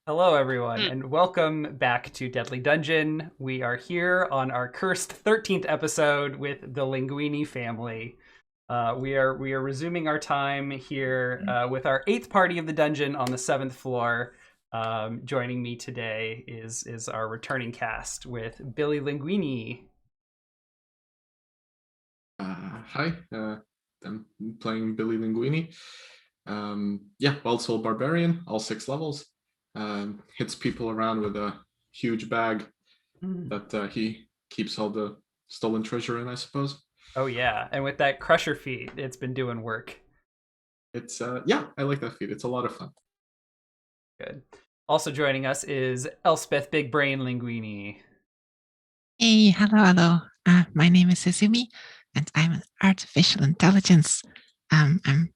Hello, everyone, and welcome back to Deadly Dungeon. We are here on our cursed 13th episode with the Linguini family. We are resuming our time here with our 8th party of the dungeon on the 7th floor. Joining me today is our returning cast with Billy Linguini. Hi, I'm playing Billy Linguini. Wild Soul Barbarian, all 6 levels. Hits people around with a huge bag that he keeps all the stolen treasure in, I suppose. Oh yeah, and with that crusher feat, it's been doing work. It's I like that feat. It's a lot of fun. Good. Also joining us is Elspeth Big Brain Linguini. Hey, hello. My name is Izumi, and I'm an artificial intelligence. I'm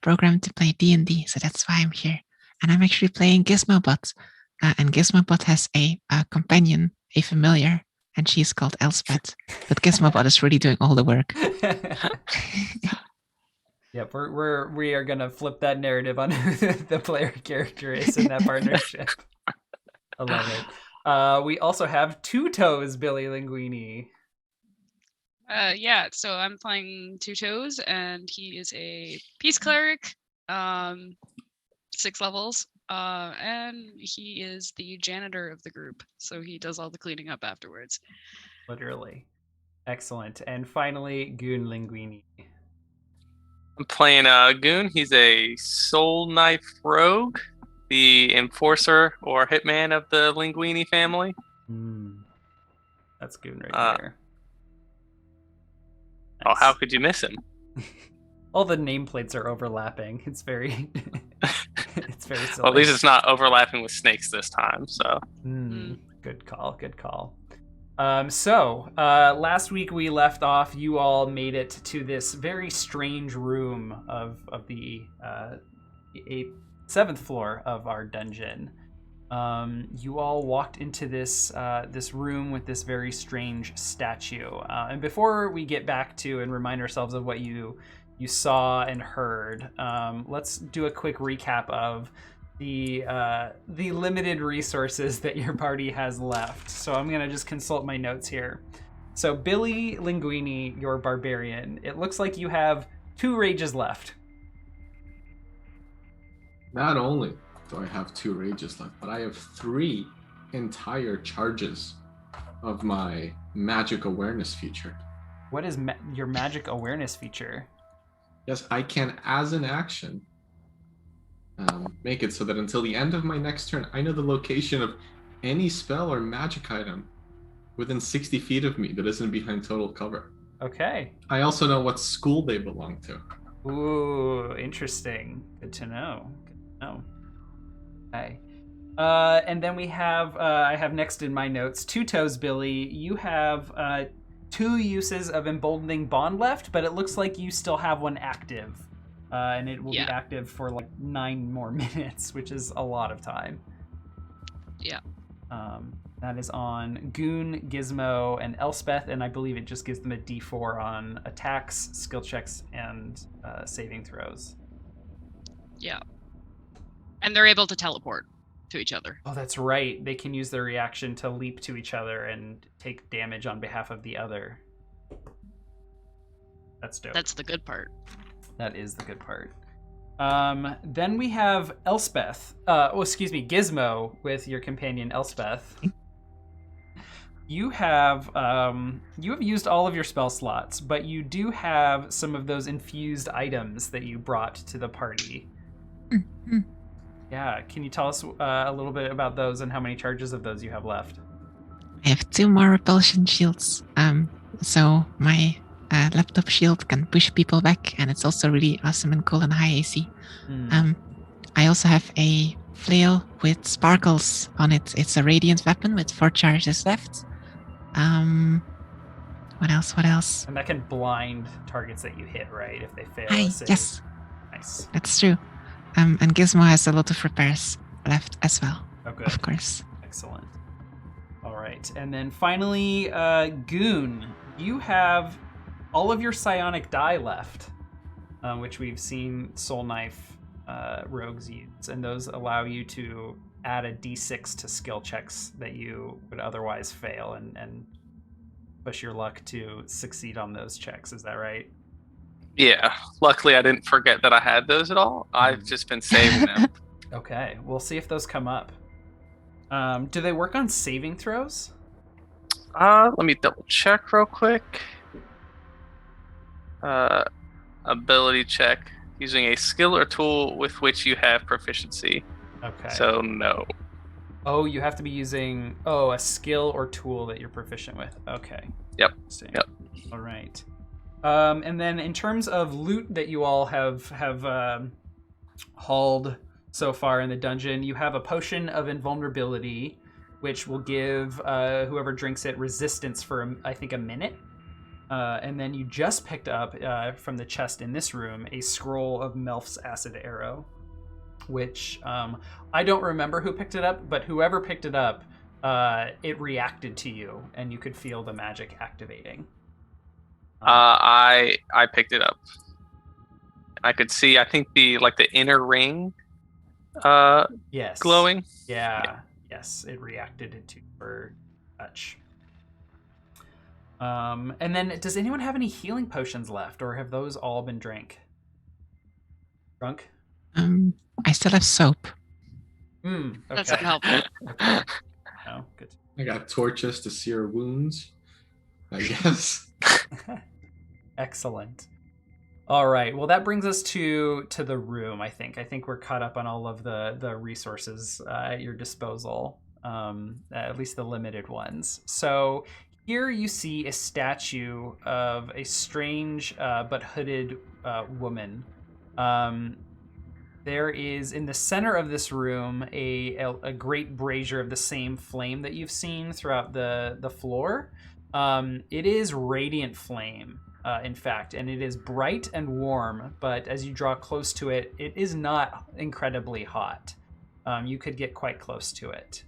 programmed to play D&D, so that's why I'm here. And I'm actually playing GizmoBot, and GizmoBot has a companion, a familiar, and she's called Elspeth. But GizmoBot is really doing all the work. Yep, we are gonna flip that narrative on who the player character is in that partnership. I love it. We also have Two Toes Billy Linguini. So I'm playing Two Toes, and he is a peace cleric, 6 levels, and he is the janitor of the group, so he does all the cleaning up afterwards. Literally. Excellent. And finally, Goon Linguini. I'm playing Goon. He's a soul knife rogue, the enforcer or hitman of the Linguini family. That's Goon right there. Nice. Oh, how could you miss him? All the nameplates are overlapping. It's very it's very silly. Well, at least it's not overlapping with snakes this time, so. Good call. Last week we left off, you all made it to this very strange room of the 7th floor of our dungeon. You all walked into this room with this very strange statue. And before we get back to and remind ourselves of what you saw and heard, let's do a quick recap of the limited resources that your party has left. So I'm gonna just consult my notes here. So Billy Linguini, your barbarian, it looks like you have 2 rages left. Not only do I have 2 rages left, but I have 3 entire charges of my magic awareness feature. What is your magic awareness feature? Yes, I can, as an action, make it so that until the end of my next turn, I know the location of any spell or magic item within 60 feet of me that isn't behind total cover. Okay. I also know what school they belong to. Ooh, interesting. Good to know. Okay. And then we have, I have next in my notes, Two Toes Billy. You have 2 uses of Emboldening Bond left, but it looks like you still have one active. And it will be active for like 9 more minutes, which is a lot of time. Yeah. That is on Goon, Gizmo, and Elspeth, and I believe it just gives them a D4 on attacks, skill checks, and saving throws. Yeah. And they're able to teleport to each other. Oh, that's right. They can use their reaction to leap to each other and take damage on behalf of the other. That's dope. That's the good part. That is the good part. Then we have Elspeth. Gizmo with your companion Elspeth. You have used all of your spell slots, but you do have some of those infused items that you brought to the party. Mm-hmm. Yeah, can you tell us a little bit about those and how many charges of those you have left? I have 2 more repulsion shields. So my laptop shield can push people back, and it's also really awesome and cool and high AC. I also have a flail with sparkles on it. It's a radiant weapon with 4 charges left. What else? And that can blind targets that you hit, right? If they fail. Yes. Nice. That's true. And Gizmo has a lot of repairs left as well. Oh, good. Of course. Excellent. All right. And then finally, Goon, you have all of your psionic die left, which we've seen Soul Knife rogues use, and those allow you to add a d6 to skill checks that you would otherwise fail, and push your luck to succeed on those checks. Is that right? Yeah. Luckily, I didn't forget that I had those at all. I've just been saving them. Okay, we'll see if those come up. Do they work on saving throws? Let me double check real quick. Ability check using a skill or tool with which you have proficiency. Okay. So no. Oh, you have to be using a skill or tool that you're proficient with. Okay. Yep. Interesting. Yep. All right. And then in terms of loot that you all have hauled so far in the dungeon, you have a potion of invulnerability, which will give whoever drinks it resistance for I think a minute. And then you just picked up from the chest in this room a scroll of Melf's acid arrow, which I don't remember who picked it up, but whoever picked it up, it reacted to you, and you could feel the magic activating. I picked it up. I could see. I think the inner ring. Yes. Glowing. Yeah. Yes, it reacted to your touch. And then, does anyone have any healing potions left, or have those all been drunk? I still have soap. Okay. That's unhelpful. Okay. Oh, good. I got torches to sear wounds, I guess. Excellent. All right. Well, that brings us to the room. I think we're caught up on all of the resources at your disposal, at least the limited ones. So here you see a statue of a strange but hooded woman. There is in the center of this room a great brazier of the same flame that you've seen throughout the floor. It is radiant flame. In fact, and it is bright and warm, but as you draw close to it, it is not incredibly hot. You could get quite close to it.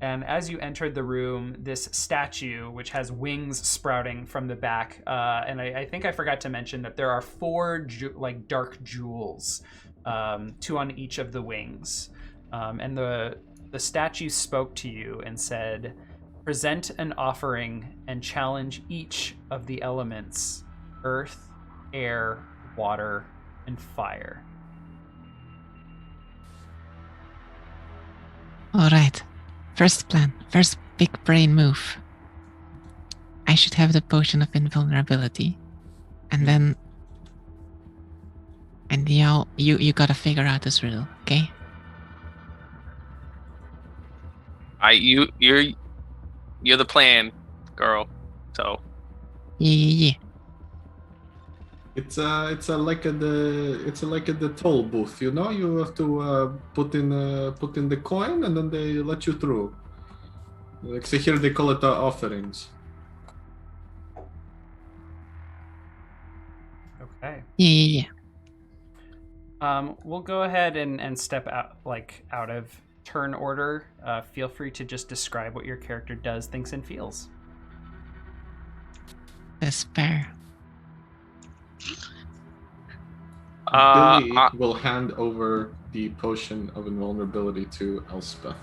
And as you entered the room, this statue, which has wings sprouting from the back, and I think I forgot to mention that there are 4 dark jewels, 2 on each of the wings. And the statue spoke to you and said, "Present an offering and challenge each of the elements: earth, air, water, and fire." All right. First plan. First big brain move. I should have the potion of invulnerability. And then... And you gotta figure out this riddle, okay? You're the plan, girl. So Yeah. It's like at the toll booth, you know. You have to put in the coin, and then they let you through. Like, so here they call it offerings. Okay. Yeah. We'll go ahead and step out of turn order. Feel free to just describe what your character does, thinks, and feels. Despair. Billy will hand over the potion of invulnerability to Elspeth.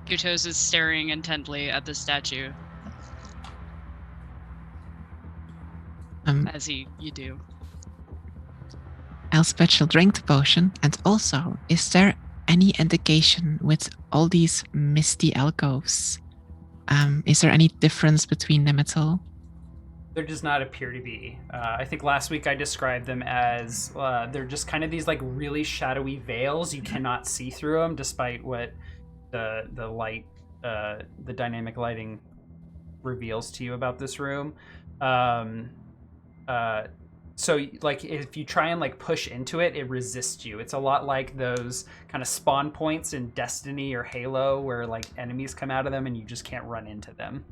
Kutos is staring intently at the statue, as you do. Elspeth shall drink the potion, and also, is there any indication with all these misty alcoves? Is there any difference between them at all? There does not appear to be. I think last week I described them as they're just kind of these like really shadowy veils. You cannot see through them, despite what the light, the dynamic lighting reveals to you about this room. So like if you try and like push into it, it resists you. It's a lot like those kind of spawn points in Destiny or Halo where like enemies come out of them and you just can't run into them.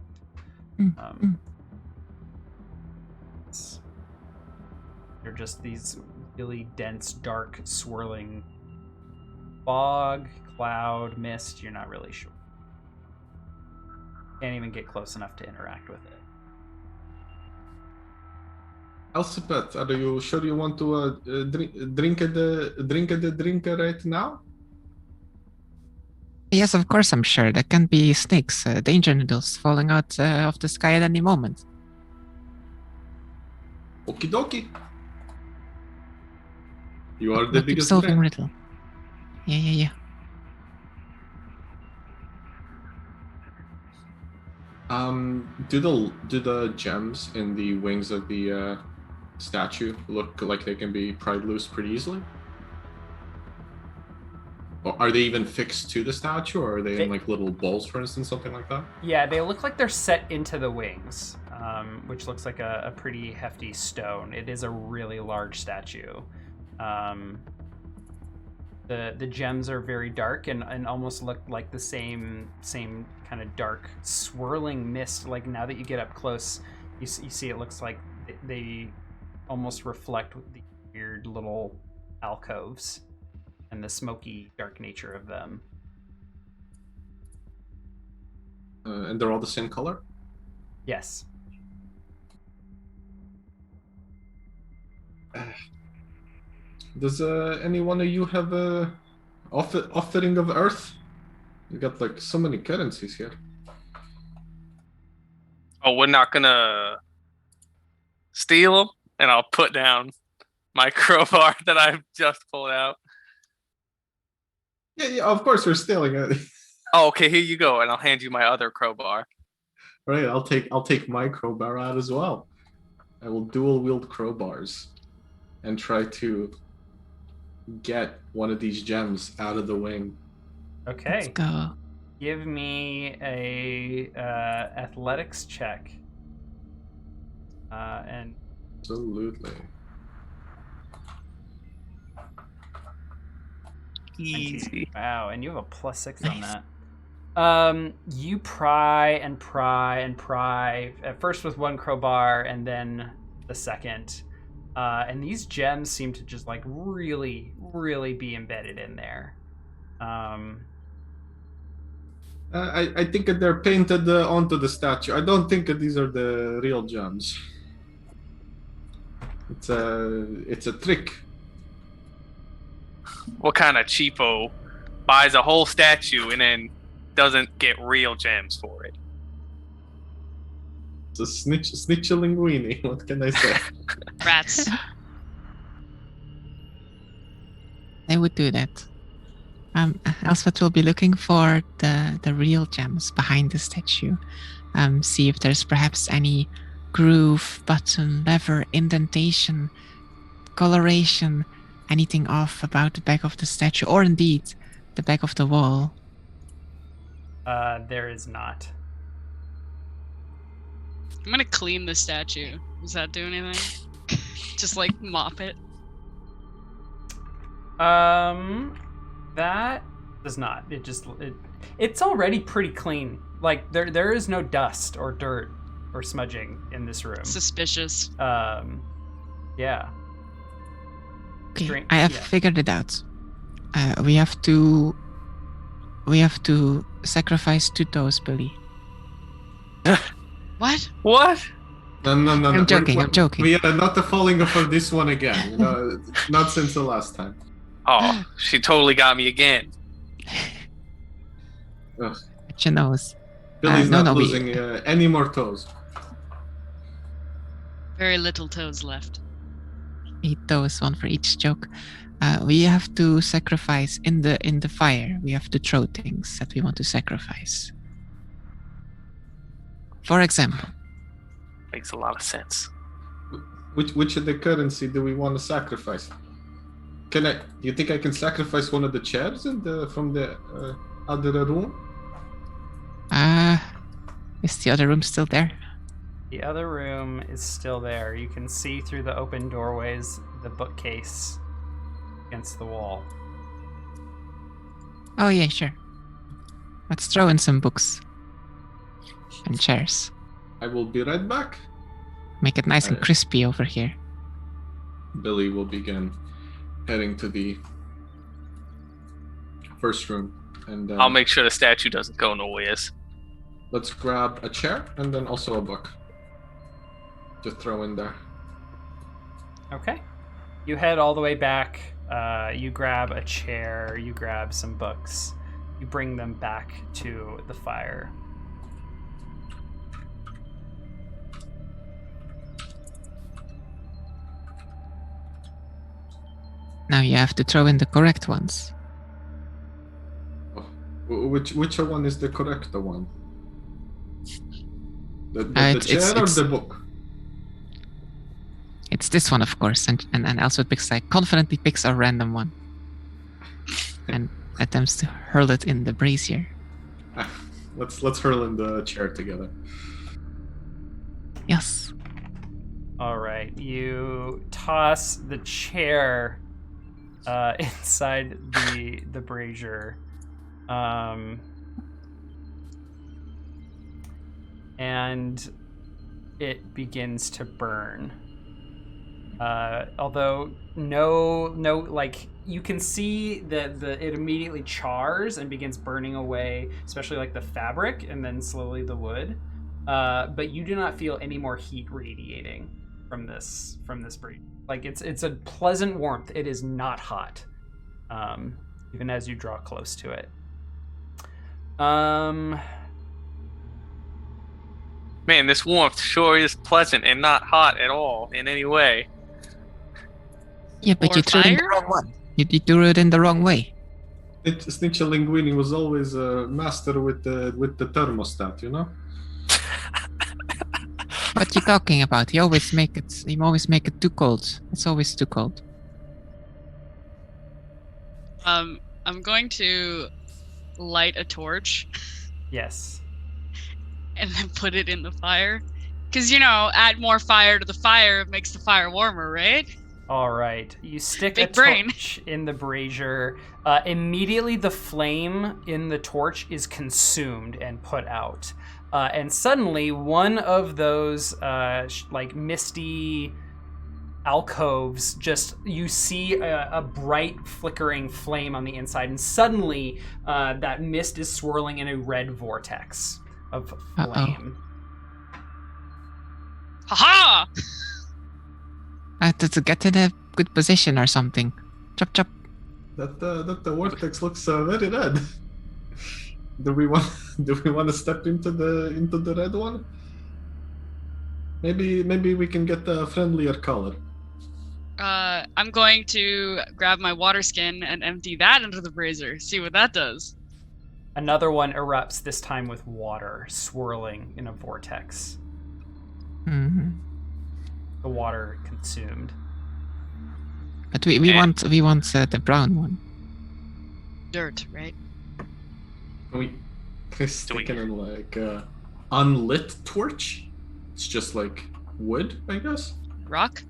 They're just these really dense, dark, swirling fog, cloud, mist. You're not really sure. Can't even get close enough to interact with it. Elspeth, are you sure you want to drink the drink right now? Yes, of course, I'm sure. There can be snakes, danger noodles falling out of the sky at any moment. Okie dokie. You are the But keep biggest solving brand. riddle. Yeah. Do the gems in the wings of the statue look like they can be pried loose pretty easily? Or are they even fixed to the statue, or are they in like little balls, for instance, something like that? Yeah, they look like they're set into the wings, which looks like a pretty hefty stone. It is a really large statue. The gems are very dark and almost look like the same kind of dark swirling mist. Like now that you get up close, you see it looks like they almost reflect the weird little alcoves and the smoky dark nature of them. And they're all the same color? Yes. Does any one of you have a offering of earth? You got like so many currencies here. Oh, we're not gonna steal them, and I'll put down my crowbar that I've just pulled out. Yeah, of course we're stealing it. Oh, okay, here you go, and I'll hand you my other crowbar. Right, I'll take my crowbar out as well. I will dual wield crowbars and try to get one of these gems out of the wing. Okay. Let's go. Give me a athletics check. And Absolutely. Easy. Wow, and you have a +6 on Nice. that. You pry and pry and pry, at first with one crowbar and then the second. And these gems seem to just like really, really be embedded in there. I think that they're painted onto the statue. I don't think that these are the real gems. It's a trick. What kind of cheapo buys a whole statue and then doesn't get real gems for it? It's a snitch-a-linguini. What can I say? Rats. They would do that. Elspeth will be looking for the real gems behind the statue. See if there's perhaps any groove, button, lever, indentation, coloration, anything off about the back of the statue, or indeed the back of the wall. There is not. I'm gonna clean the statue. Does that do anything? Just like mop it. That does not. It's already pretty clean. Like there is no dust or dirt or smudging in this room. Suspicious. Yeah. Okay, I have figured it out. We have to sacrifice 2 toes, Billy. What? What? No. I'm joking. We are not falling for this one again. You know, not since the last time. Oh, she totally got me again. Ugh. But your nose. Billy's no, not we- losing any more toes. Very little toes left. 8 toes, 1 for each joke. We have to sacrifice in the fire. We have to throw things that we want to sacrifice. For example, Makes a lot of sense. Which of the currency do we want to sacrifice? Do you think I can sacrifice one of the chairs from the other room? is the other room still there? The other room is still there. You can see through the open doorways the bookcase against the wall. Oh yeah, sure. Let's throw in some books and chairs. I will be right back. Make it nice and crispy over here. Billy will begin heading to the first room, and I'll make sure the statue doesn't go nowhere. let's grab a chair and then also a book to throw in there. Okay. You head all the way back. You grab a chair. You grab some books. You bring them back to the fire. Now you have to throw in the correct ones. Which one is the correct one? The It's- chair or the book? It's this one, of course, and also it picks confidently picks a random one and attempts to hurl it in the brazier. Let's hurl in the chair together. Yes. All right. You toss the chair inside the brazier. And it begins to burn. Although no, like you can see that it immediately chars and begins burning away, especially like the fabric and then slowly the wood. But you do not feel any more heat radiating from this brazier. Like it's a pleasant warmth. It is not hot, even as you draw close to it. Man, this warmth sure is pleasant and not hot at all in any way. Yeah, but Or you threw it in the fire? wrong one. You threw it in the wrong way. Snitcher Linguini was always a master with the thermostat, you know? What you talking about? You always make it too cold. It's always too cold. I'm going to light a torch Yes. and then put it in the fire. Because, you know, add more fire to the fire, it makes the fire warmer, right? All right. You stick Big a brain. torch in the brazier. Immediately, the flame in the torch is consumed and put out. And suddenly, one of those like misty alcoves, just you see a bright flickering flame on the inside, and suddenly that mist is swirling in a red vortex of flame. Haha! I have to get in a good position or something. Chop chop. That the vortex looks very red. Do we want to step into the red one? Maybe we can get a friendlier color. I'm going to grab my water skin and empty that into the brazier. See what that does. Another one erupts, this time with water swirling in a vortex. Mm-hmm. The water consumed. But we want the brown one. Dirt, right? Can we stick it in like unlit torch? It's just like wood, I guess. Rock?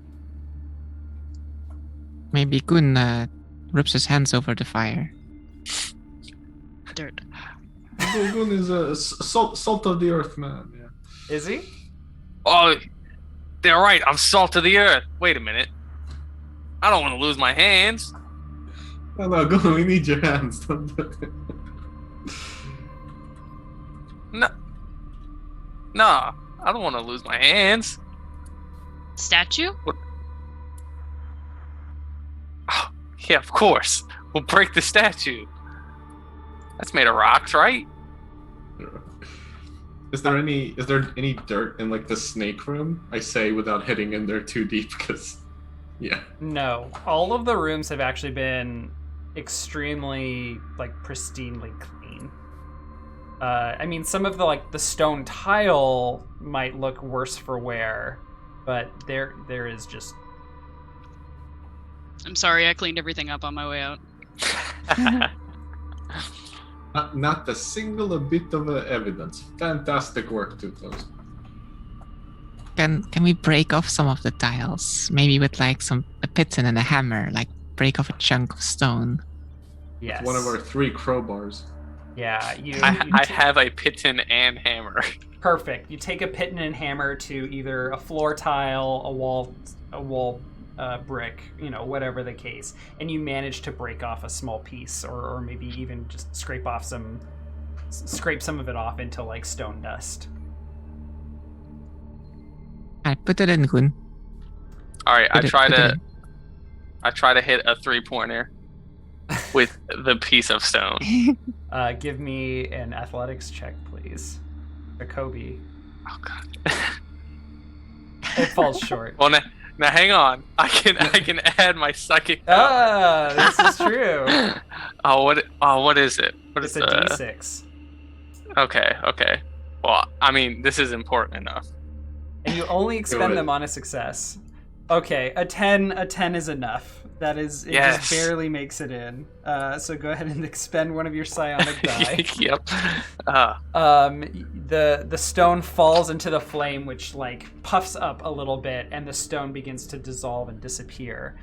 Maybe Gun rubs his hands over the fire. Dirt. Gun is a salt of the earth man. Yeah. Is he? Oh, they're right. I'm salt of the earth. Wait a minute. I don't want to lose my hands. No, Gun, we need your hands. Don't do it. No, I don't want to lose my hands. Statue? Oh, yeah, of course. We'll break the statue. That's made of rocks, right? Is there any dirt in like the snake room? I say without hitting in there too deep, because yeah. No. All of the rooms have actually been extremely like pristinely clean. I mean, some of the stone tile might look worse for wear, but there is just. I'm sorry, I cleaned everything up on my way out. Not a single bit of evidence. Fantastic work, Tutos. Can we break off some of the tiles? Maybe with like a piton and a hammer, like break off a chunk of stone. Yes. One of our 3 crowbars. Yeah, you. I have a piton and hammer. Perfect. You take a piton and hammer to either a floor tile, a wall brick, whatever the case, and you manage to break off a small piece, or maybe even just scrape some of it off into like stone dust. I put it in, Gun. All right, I Put it- try put it to hit a 3-pointer with the piece of stone. in. Give me an athletics check, please. Jacoby. Oh god. It falls short. Well, now hang on. I can add my psychic power. Ah, this is true. What is it? What It's is a the? D6. Okay. Well, I mean, this is important enough. And you only expend it. them on a success. Okay, a 10 is enough. That is, it Yes. just barely makes it in. So go ahead and expend one of your psionic die. Yep. The stone falls into the flame, which like puffs up a little bit, and the stone begins to dissolve and disappear.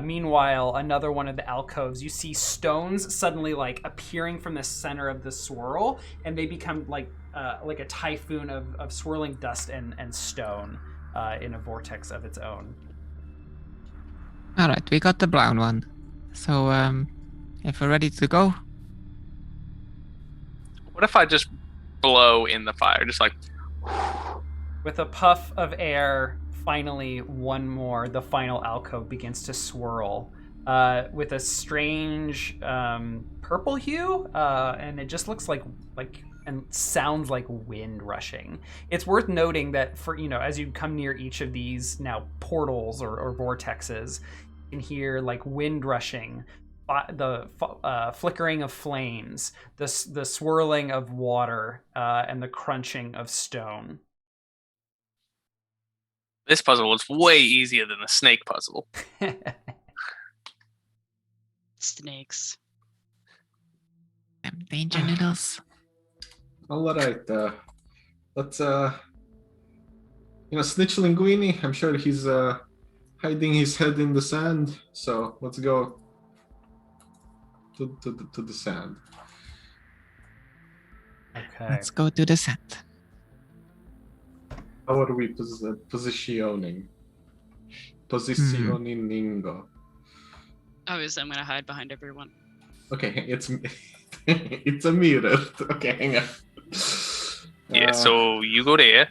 Meanwhile, another one of the alcoves, you see stones suddenly like appearing from the center of the swirl, and they become like a typhoon of swirling dust and stone in a vortex of its own. All right, we got the brown one. So, if we're ready to go, What if I just blow in the fire, just like? With a puff of air, finally one more, the final alcove begins to swirl with a strange purple hue, and it just looks like and sounds like wind rushing. It's worth noting that for as you come near each of these now portals or vortexes, you can hear like wind rushing, the flickering of flames, the swirling of water, and the crunching of stone. This puzzle was way easier than the snake puzzle. Snakes. them danger noodles. All right. Let's snitch Linguini. I'm sure he's hiding his head in the sand. So let's go to the sand. Okay. Let's go to the sand. How are we positioning? Positioning. Obviously, I'm gonna hide behind everyone. Okay, it's it's a mirror. Okay, hang on. Yeah, so you go there.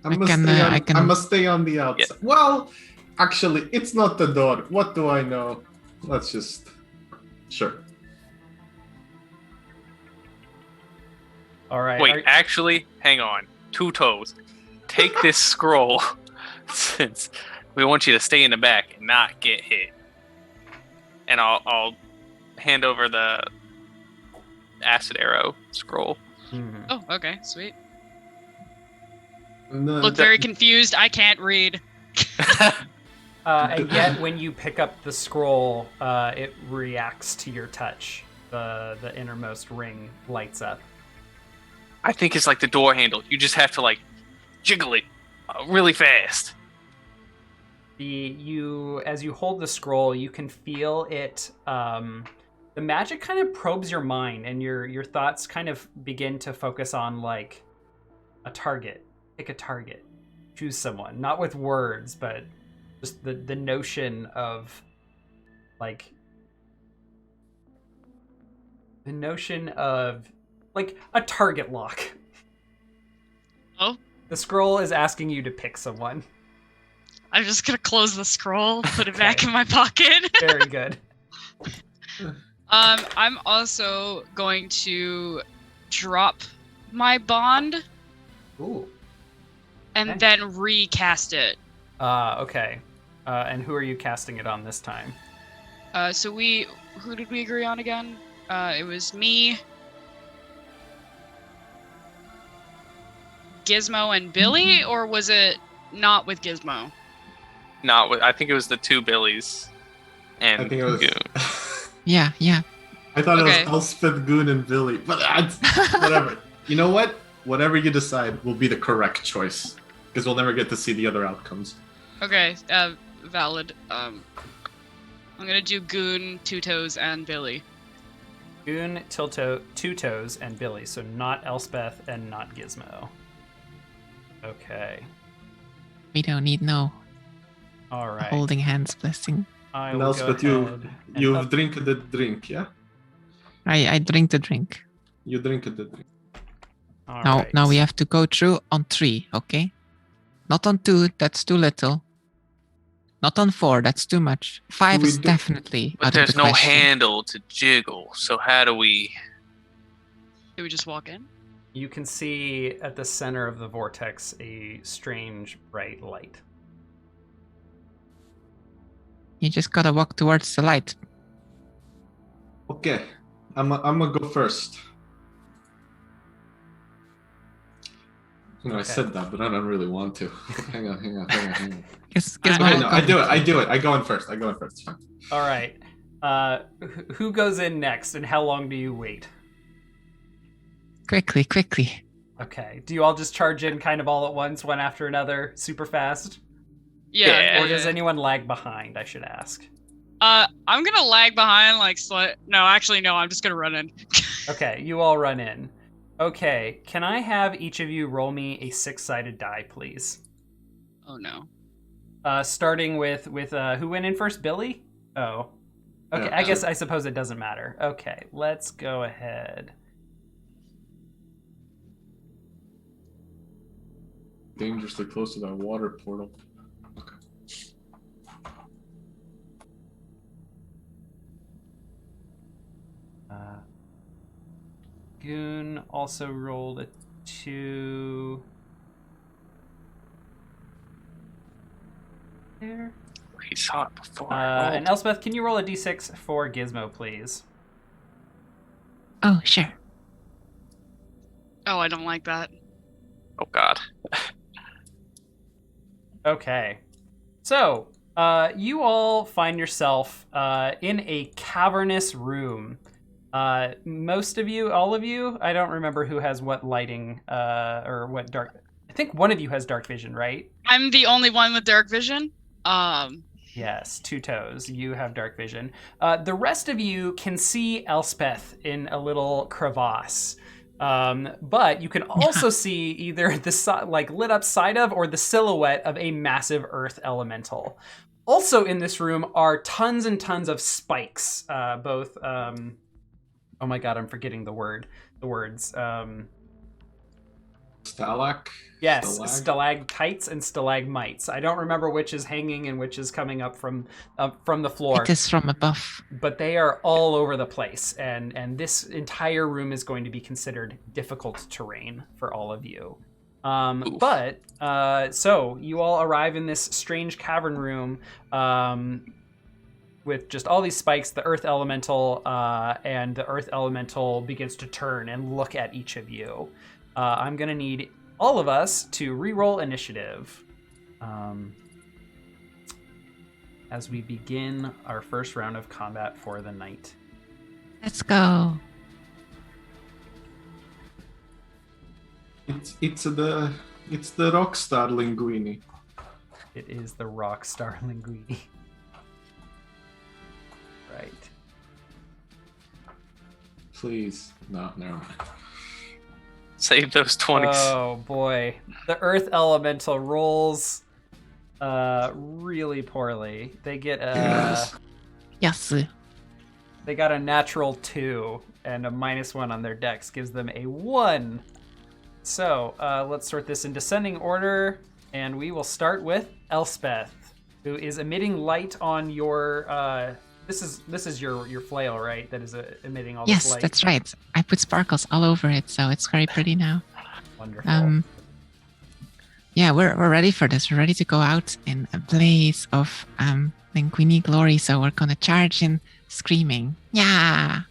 I must stay on the outside. Yeah. Well, actually, it's not the door. What do I know? Let's just... Sure. All right. Wait, actually, hang on. 2 toes. Take this scroll, since we want you to stay in the back and not get hit. And I'll hand over the acid arrow scroll. Mhm. Oh, okay, sweet. No, Look very confused. I can't read. And yet, when you pick up the scroll, it reacts to your touch. The innermost ring lights up. I think it's like the door handle. You just have to like jiggle it really fast. As you hold the scroll, you can feel it. The magic kind of probes your mind, and your thoughts kind of begin to focus on like a target. Pick a target. Choose someone, not with words, but just the notion of like a target lock. Oh? The scroll is asking you to pick someone. I'm just gonna close the scroll, put it Okay. back in my pocket. Very good. I'm also going to drop my bond Ooh. and Okay. then recast it. Okay. And who are you casting it on this time? Who did we agree on again? It was me, Gizmo, and Billy, or was it not with Gizmo? Not with. I think it was the 2 Billies. And I think it was... Goon. Yeah. I thought Okay. it was Elspeth, Goon, and Billy, but whatever. You know what? Whatever you decide will be the correct choice, because we'll never get to see the other outcomes. Okay, valid. I'm gonna do Goon, Two Toes, and Billy. Goon, Two Toes, and Billy. So not Elspeth and not Gizmo. Okay. We don't need no All right. holding hands blessing. I And will go Elspeth, ahead and you've drink the drink, yeah? I drink the drink. You drink the drink. All Now, right. now we have to go through on 3, okay? Not on 2, that's too little. Not on 4, that's too much. 5 is definitely But out of there's the no question. handle to jiggle, so how do we... Do we just walk in? You can see at the center of the vortex a strange bright light. You just gotta walk towards the light. Okay, I'm gonna go first. You know, I Okay. said that, but I don't really want to. hang on. Gizmo Okay, will no, go I do with it. I you. do it. I go in first. It's fine. All right. Who goes in next, and how long do you wait? Quickly. Okay. Do you all just charge in kind of all at once, one after another, super fast? Yeah. Or does anyone lag behind, I should ask? I'm gonna lag behind, no, actually, no, I'm just gonna run in. Okay, you all run in. Okay, can I have each of you roll me a 6-sided die, please? Oh no. Starting with who went in first? Billy? Oh. Okay, Yeah. I suppose it doesn't matter. Okay, let's go ahead. Dangerously close to that water portal. Okay. Goon also rolled a 2. There. He saw it before. And Elspeth, can you roll a d6 for Gizmo, please? Oh, sure. Oh, I don't like that. Oh god. Okay. So, you all find yourself in a cavernous room. Most of you, all of you, I don't remember who has what lighting or what dark. I think one of you has dark vision, right? I'm the only one with dark vision. Yes, Two Toes, you have dark vision. The rest of you can see Elspeth in a little crevasse. But you can also see either the lit up side of or the silhouette of a massive earth elemental. Also in this room are tons and tons of spikes, both oh my god, I'm forgetting the words. Yes, stalactites and stalagmites. I don't remember which is hanging and which is coming up from the floor. It is from above. But they are all over the place, and this entire room is going to be considered difficult terrain for all of you. So you all arrive in this strange cavern room with just all these spikes, the earth elemental, and the earth elemental begins to turn and look at each of you. I'm going to need all of us to re-roll initiative as we begin our first round of combat for the night. Let's go. It's the Rockstar Linguini. It is the Rockstar Linguini. Right. Please. No, never mind. Save those 20s. Oh boy. The earth elemental rolls really poorly. They get Yes. They got a natural 2 and a -1 on their dex gives them a 1. So let's sort this in descending order, and we will start with Elspeth, who is emitting light on your. This is your flail, right? That is emitting all this light. Yes, that's right. I put sparkles all over it, so it's very pretty now. Wonderful. Yeah, we're ready for this. We're ready to go out in a blaze of Linguini glory. So we're gonna charge in screaming. Yeah.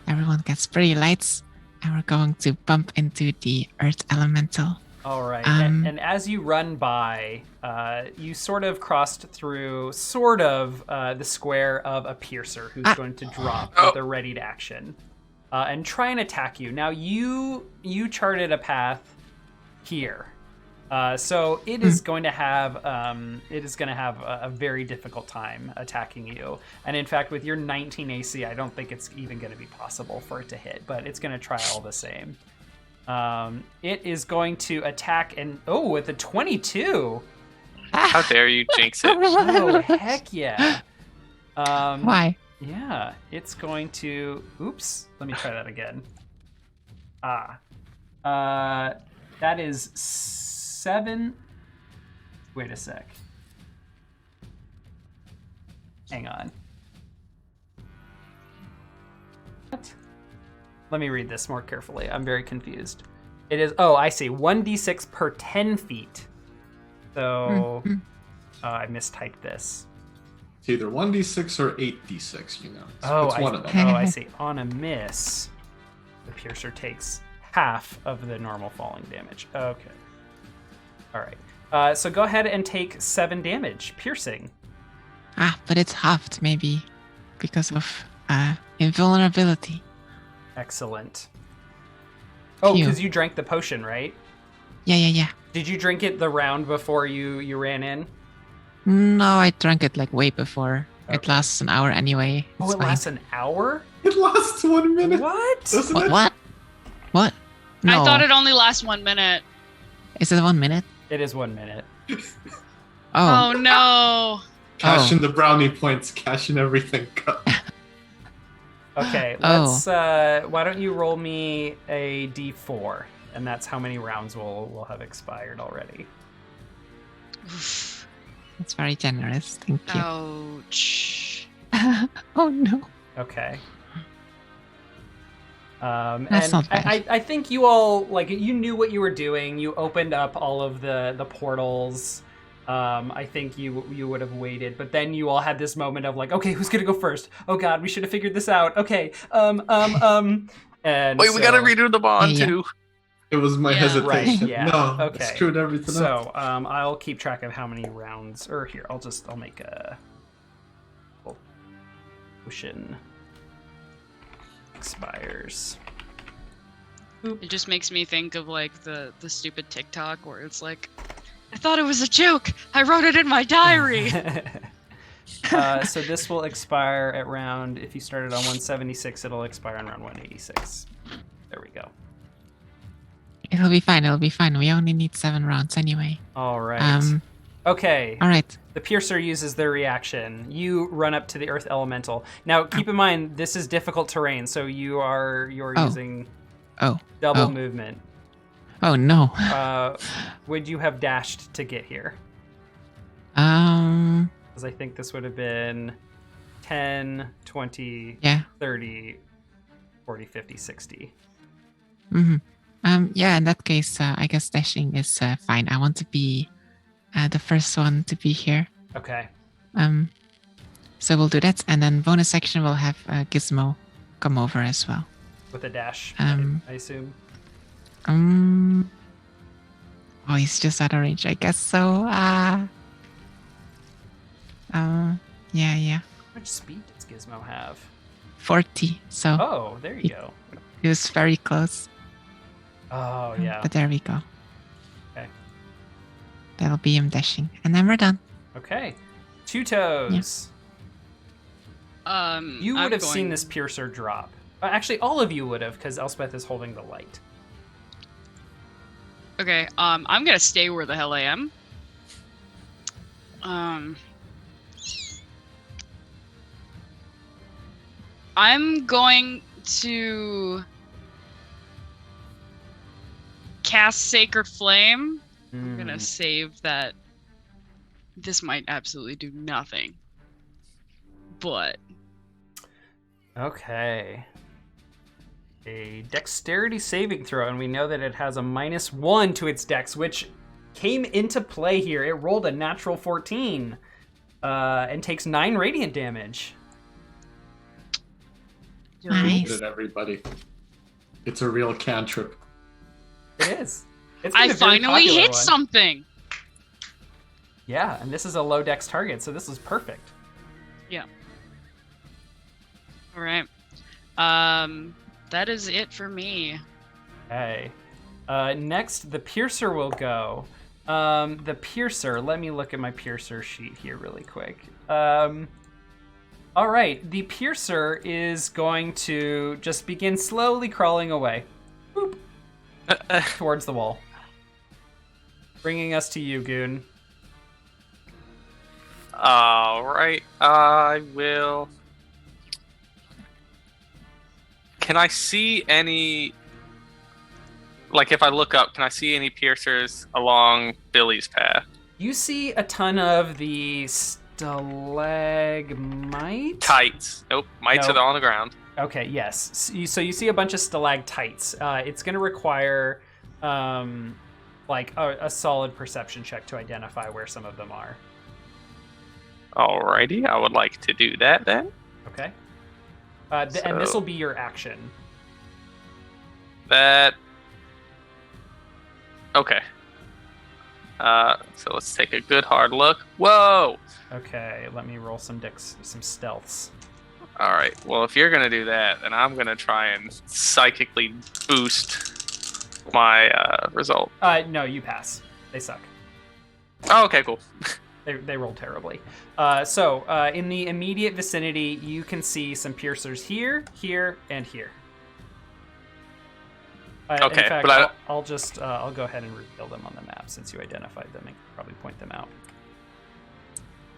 Everyone gets pretty lights, and we're going to bump into the earth elemental. All right, and as you run by, you sort of crossed through the square of a piercer who's going to drop with a ready to action and try and attack you. Now you charted a path here, so it is going to have a very difficult time attacking you. And in fact, with your 19 AC, I don't think it's even going to be possible for it to hit, but it's going to try all the same. It is going to attack with a 22. How dare you jinx it? Oh, heck yeah. Why? Yeah, it's going to... Oops, let me try that again. That is 7. Wait a sec. Hang on. What? Let me read this more carefully. I'm very confused. It is, I see, 1d6 per 10 feet. So, I mistyped this. It's either 1d6 or 8d6, you know. It's one of them. Oh, I see. On a miss, the piercer takes half of the normal falling damage. Okay. All right. So go ahead and take 7 damage, piercing. But it's halved, maybe, because of invulnerability. Excellent. Oh, Phew. because you drank the potion, right? Yeah. Did you drink it the round before you ran in? No, I drank it like way before. Okay. It lasts an hour anyway. Oh, It's it fine. lasts an hour? It lasts 1 minute. What? Doesn't it? What? No. I thought it only lasts 1 minute. Is it 1 minute? It is 1 minute. Oh no. Cash in the brownie points, cash in everything. Okay, let's. Why don't you roll me a d4, and that's how many rounds will have expired already. That's very generous. Thank you. Ouch. Oh no. Okay. That's and not bad. I think you all you knew what you were doing. You opened up all of the portals. I think you would have waited, but then you all had this moment of like, okay, who's gonna go first? Oh God, we should have figured this out. Okay, and Wait, we gotta redo the bond Yeah. too. It was my Yeah. hesitation. Right, yeah. No, Okay. I screwed everything up. So I'll keep track of how many rounds. Or here, I'll make a potion expires. It just makes me think of like the stupid TikTok where it's like, I thought it was a joke. I wrote it in my diary. So this will expire at round. If you started on 176, it'll expire on round 186. There we go. It'll be fine. We only need 7 rounds anyway. All right. Okay. All right. The Piercer uses their reaction. You run up to the Earth Elemental. Now, keep in mind, this is difficult terrain, so you're using double movement. Oh no. Would you have dashed to get here? Because I think this would have been 10, 20, Yeah. 30, 40, 50, 60. Yeah, in that case, I guess dashing is fine. I want to be the first one to be here. Okay. So we'll do that, and then bonus action we'll have Gizmo come over as well. With a dash, Um, I assume. Oh, he's just out of range. I guess so. Yeah. How much speed does Gizmo have? 40. So Oh, there you go. he was very close. Oh, yeah. But there we go. Okay. That'll be him dashing, and then we're done. Okay. Two Toes. You would have seen this Piercer drop. Actually, all of you would have, because Elspeth is holding the light. Okay, I'm gonna stay where the hell I am. I'm going to cast Sacred Flame. I'm gonna save that. This might absolutely do nothing. But Okay. A dexterity saving throw, and we know that it has a -1 to its dex, which came into play here. It rolled a natural 14 and takes 9 radiant damage. Nice. Did everybody? It's a real cantrip. It is. It's been I a very finally popular hit one. something. Yeah, and this is a low dex target, so this is perfect. Yeah. All right. That is it for me. Okay. Next, the Piercer will go. The Piercer, let me look at my Piercer sheet here really quick. All right, the Piercer is going to just begin slowly crawling away. Boop. Towards the wall. Bringing us to you, Goon. All right, I will. Can I see any like if I look up, can I see any piercers along Billy's path? You see a ton of the stalagmite? Tights. Nope. Mites Nope. are on the ground. Okay, yes. So you see a bunch of stalactites. It's going to require like a solid perception check to identify where some of them are. Alrighty, I would like to do that then. Okay. And this will be your action. That. Okay. So let's take a good hard look. Whoa! Okay, let me roll some stealths. Alright, well, if you're gonna do that, then I'm gonna try and psychically boost my result. No, you pass. They suck. Oh, okay, cool. They roll terribly. So in the immediate vicinity, you can see some piercers here, here, and here. Okay, in fact, but I'll go ahead and reveal them on the map since you identified them and can probably point them out.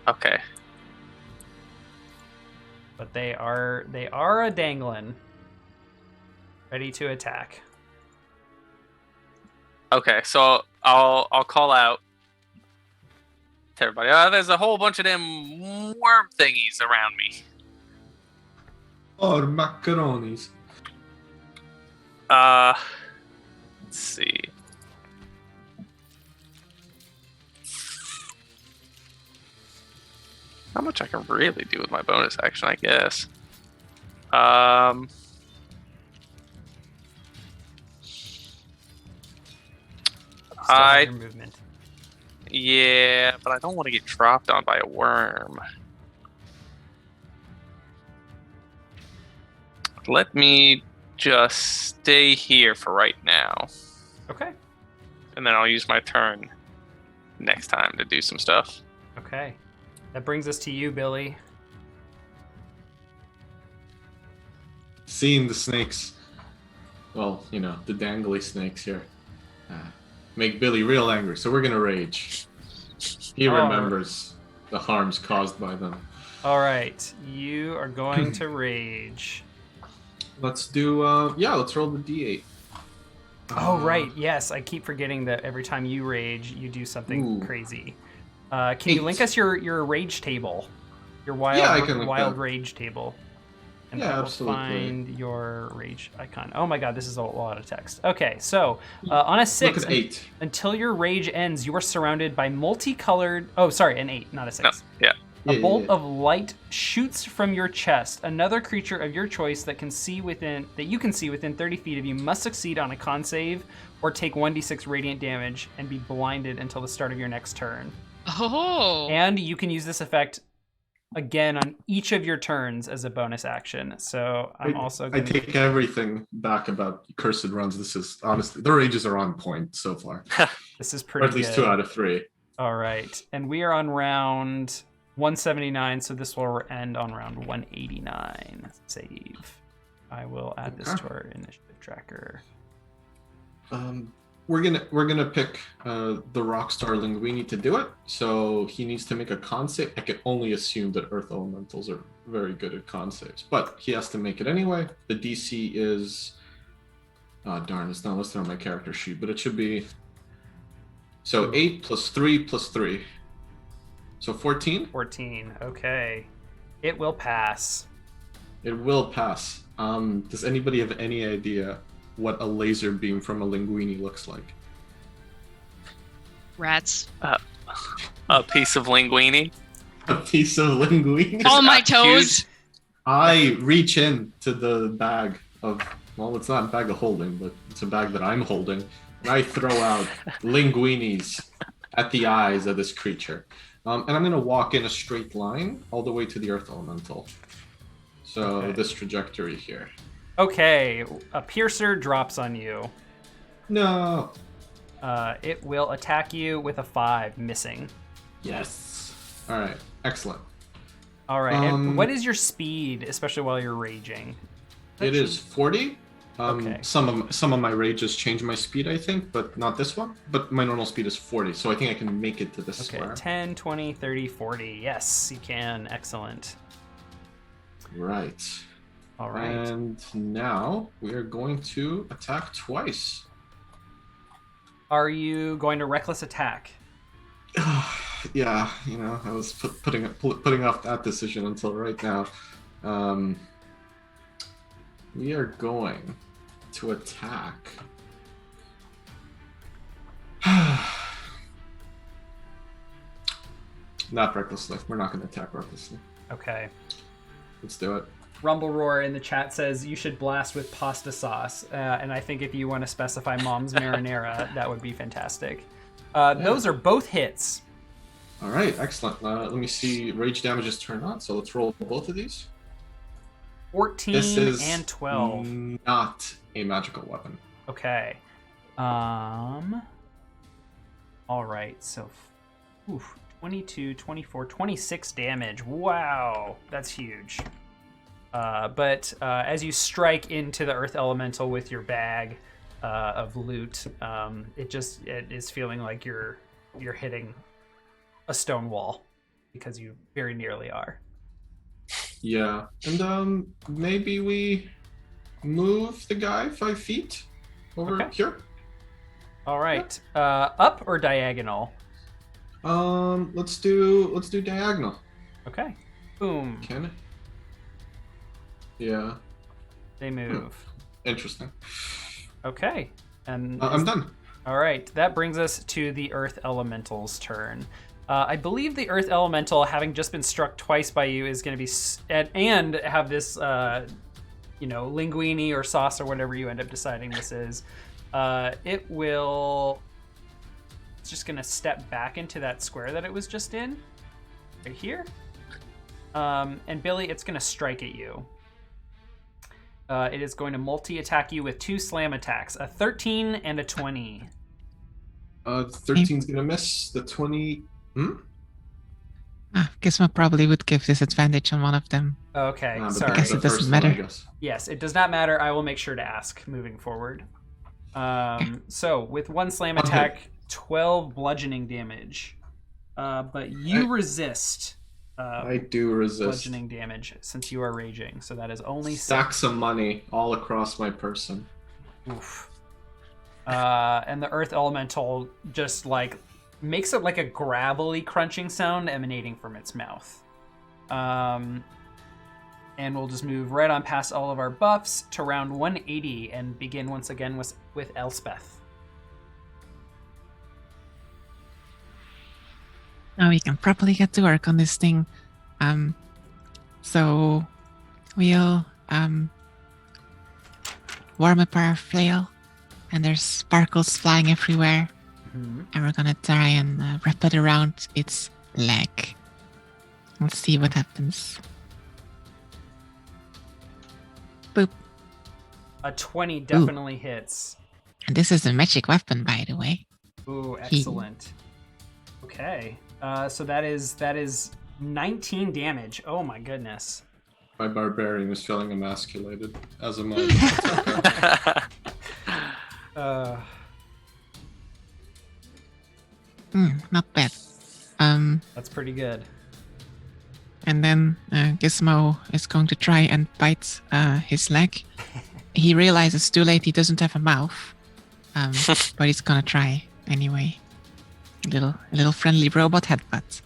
Okay. But they are a dangling, ready to attack. Okay, so I'll call out to everybody. There's a whole bunch of them worm thingies around me. Or macaronis. Let's see. How much I can really do with my bonus action, I guess. Still have your movement. Yeah, but I don't want to get dropped on by a worm. Let me just stay here for right now. Okay. And then I'll use my turn next time to do some stuff. Okay. That brings us to you, Billy. Seeing the snakes, well, you know, the dangly snakes here, make Billy real angry, so we're gonna rage. He remembers the harms caused by them. All right, you are going to rage. Let's do, let's roll the d8. Oh, right, yes, I keep forgetting that every time you rage, you do something crazy. Can you link us your rage table? Your wild rage table. And I will absolutely. find your rage icon. Oh my god, this is a lot of text. Okay, so on a 6, Look at 8. Until your rage ends, you are surrounded by multicolored... Oh, sorry, an 8, not a 6. No, yeah. A bolt of light shoots from your chest. Another creature of your choice that you can see within 30 feet of you must succeed on a con save or take 1d6 radiant damage and be blinded until the start of your next turn. Oh. And you can use this effect again on each of your turns as a bonus action. So I'm also I going to... take everything back about cursed runs. This is, honestly, the rages are on point so far. This is pretty Or at least good. 2 out of 3. All right. And we are on round 179, so this will end on round 189. Save. I will add this to our initiative tracker. We're gonna pick the Rockstar Linguini to do it. So he needs to make a con save. I can only assume that Earth Elementals are very good at con saves, but he has to make it anyway. The DC is, darn, it's not listed on my character sheet, but it should be. So 8 plus 3 plus 3. So 14. 14. Okay. It will pass. It will pass. Does anybody have any idea what a laser beam from a linguini looks like? Rats. A piece of linguini. A piece of linguini? All my toes. I reach in to the bag of, well, it's not a bag of holding, but it's a bag that I'm holding, and I throw out linguinis at the eyes of this creature. And I'm going to walk in a straight line all the way to the Earth Elemental. So this trajectory here. Okay, a piercer drops on you. No. It will attack you with a 5, missing. Yes. All right. Excellent. All right. And what is your speed, especially while you're raging? It is 40. Okay. Some of my rages change my speed, I think, but not this one. But my normal speed is 40, so I think I can make it to this square. 10, 20, 30, 40. Yes, you can. Excellent. Right. All right. And now we are going to attack twice. Are you going to reckless attack? Yeah, I was putting off that decision until right now. We are going to attack. Not recklessly. We're not going to attack recklessly. Okay. Let's do it. Rumble Roar in the chat says you should blast with pasta sauce, and I think if you want to specify Mom's Marinara, that would be fantastic. Those are both hits. All right, excellent. Let me see. Rage damage is turned on, so let's roll both of these. 14 This is and 12. Not a magical weapon. Okay. All right, so 22, 24, 26 damage. Wow, that's huge. But as you strike into the Earth Elemental with your bag of loot, it is feeling like you're hitting a stone wall, because you very nearly are. Yeah, and maybe we move the guy 5 feet over here. All right, up or diagonal? Let's do diagonal. Okay. Boom. Can it? Yeah. They move. Interesting. Okay. And I'm done. All right. That brings us to the Earth Elemental's turn. I believe the Earth Elemental, having just been struck twice by you, is going to be and have this, linguine or sauce or whatever you end up deciding this is. It's just going to step back into that square that it was just in, right here. And Billy, it's going to strike at you. It is going to multi-attack you with 2 slam attacks, a 13 and a 20. 13's going to miss. The 20... Gizmo probably would give disadvantage on one of them. Okay, sorry. I guess it doesn't matter. Yes, it does not matter. I will make sure to ask moving forward. So, with 1 slam attack, 12 bludgeoning damage. But you resist. I do resist. Bludgeoning damage, since you are raging. So that is only... Stacks of money all across my person. Oof. And the Earth Elemental just, makes it like a gravelly crunching sound emanating from its mouth. And we'll just move right on past all of our buffs to round 180 and begin once again with Elspeth. Now we can properly get to work on this thing. So we'll warm up our flail, and there's sparkles flying everywhere. And we're gonna try and wrap it around its leg. Let's see what happens. Boop. A 20 definitely hits. And this is a magic weapon, by the way. Ooh, excellent. Okay. So that is 19 damage. Oh my goodness. My barbarian is feeling emasculated, as am I. Not bad. That's pretty good. And then Gizmo is going to try and bite his leg. He realizes too late he doesn't have a mouth, but he's gonna try anyway. A little friendly robot headbutt.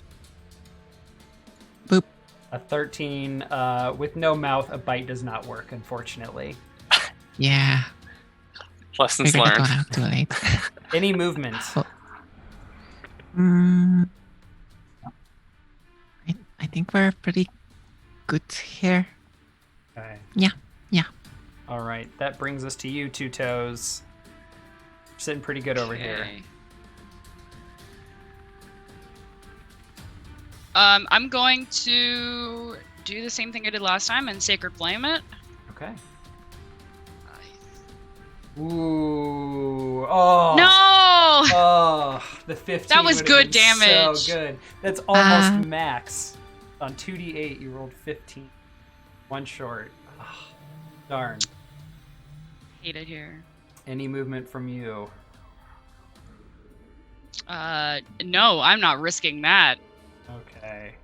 Boop. A 13 with no mouth. A bite does not work, unfortunately. Yeah. Lessons Figured learned. that one out too late. Any movement? I think we're pretty good here. Okay. Yeah. All right, that brings us to you, Two Toes. You're sitting pretty good over here. I'm going to do the same thing I did last time and Sacred Flame it. Okay. Ooh. Oh. No! Oh, the 15. That was would've good been damage. So good. That's almost max. On 2d8, you rolled 15. One short. Oh, darn. Hate it here. Any movement from you? No, I'm not risking that. Okay.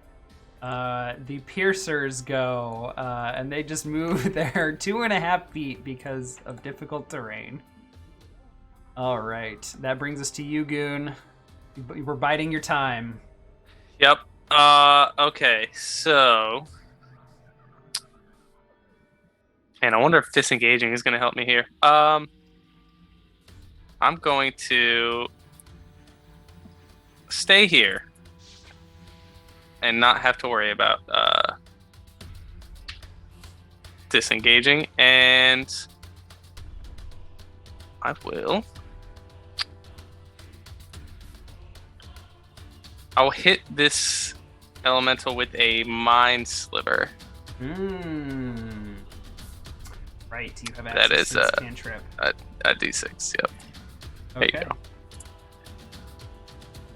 The piercers go, and they just move their 2.5 feet because of difficult terrain. All right. That brings us to you, Goon. You were biding your time. Yep. Okay, so... Man, I wonder if disengaging is going to help me here. I'm going to stay here and not have to worry about disengaging, and I will... I'll hit this elemental with a Mind Sliver. Right, you have That access is to this cantrip. a D6, yep. There Okay. you go.